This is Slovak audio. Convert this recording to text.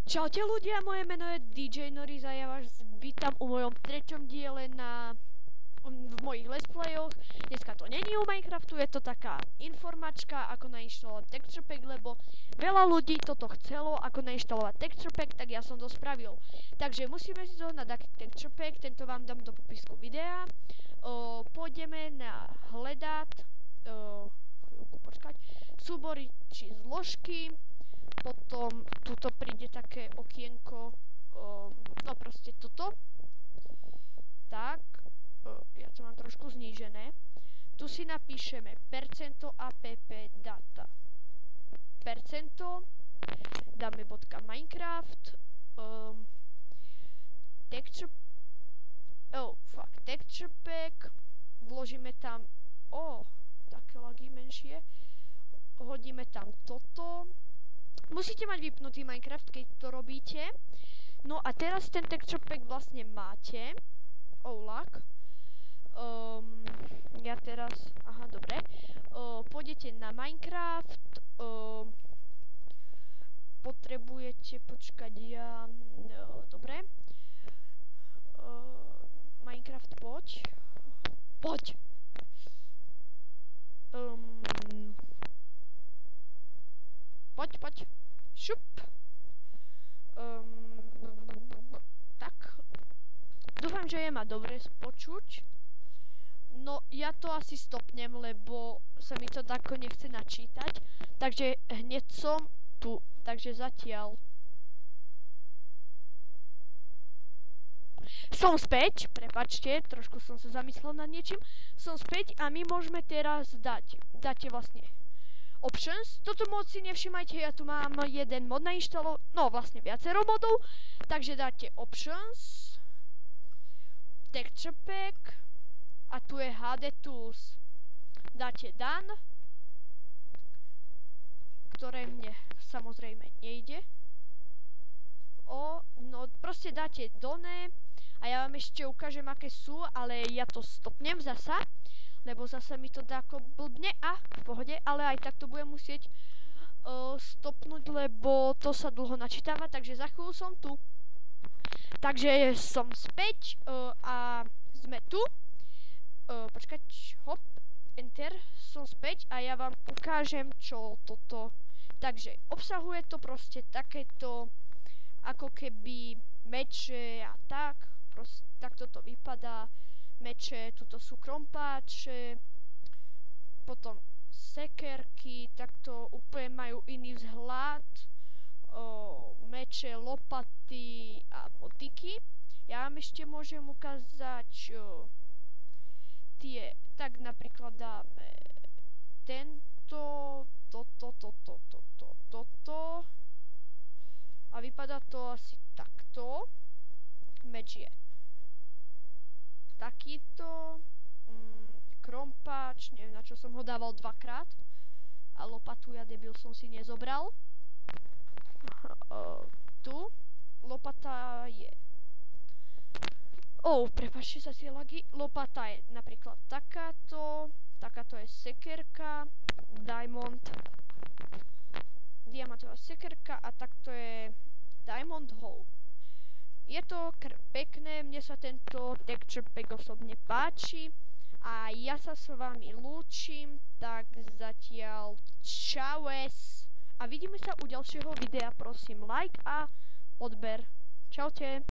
Čaute ľudia, moje meno je DJ Norris a ja vás vítam u mojom treťom diele v mojich let's playoch. Dneska to není o Minecraftu, je to taká informačka, ako nainštalovať texture pack, lebo veľa ľudí toto chcelo, ako nainštalovať texture pack, tak ja som to spravil. Takže musíme si zohnať taký texture pack, tento vám dám do popisku videa. Pôjdeme na hľadať, chvíľku počkať, súbory či zložky. Potom tuto príde také okienko, no proste toto. Tak, ja to mám trošku znížené. Tu si napíšeme percento app data. Percento, dáme bodka Minecraft, texture pack, vložíme tam, také lagy menšie, hodíme tam toto. Musíte mať vypnutý Minecraft, keď to robíte. No a teraz ten texture pack vlastne máte. Lag. Ja teraz, dobre. Pôjdete na Minecraft. Potrebujete, počkať, dobre. Minecraft, poď. Poď. Šup. Tak. Dúfam, že je ma dobre počuť. No, ja to asi stopnem, lebo sa mi to tako nechce načítať. Takže hneď som tu. Takže zatiaľ. Som späť. Prepačte, trošku som sa zamyslel nad niečím. Som späť a my môžeme teraz dáte vlastne options. Toto mod si nevšimajte, ja tu mám jeden mod nainštalovaný, no vlastne viacero modov, takže dáte options, texture pack a tu je HD tools. Dáte done, ktoré mne samozrejme nejde. No proste dáte done a ja vám ešte ukážem, aké sú, ale ja to stopnem zasa. Lebo zase mi to dá ako blbne v pohode, ale aj tak to budem musieť stopnúť, lebo to sa dlho načítava, takže za chvíľu som tu. Takže som späť a sme tu. Počkať, hop, enter, som späť a ja vám ukážem, čo toto. Takže obsahuje to proste takéto, ako keby meče a tak, proste takto to vypadá. Meče, tuto sú krompáče, potom sekerky, takto úplne majú iný vzhľad, meče, lopaty a motiky. Ja vám ešte môžem ukázať tie, tak napríklad dáme tento, toto a vypadá to asi takto. Meč je takýto, krompáč, neviem na čo som ho dával dvakrát a lopatu ja debil som si nezobral. Tu lopata je, prepáčte sa tie lagy, lopata je napríklad takáto je sekerka, diamantová sekerka a takto je diamond hoe. Je to pekné, mne sa tento texture pack osobne páči a ja sa s vami lúčim, tak zatiaľ čaues a vidíme sa u ďalšieho videa, prosím like a odber. Čaute.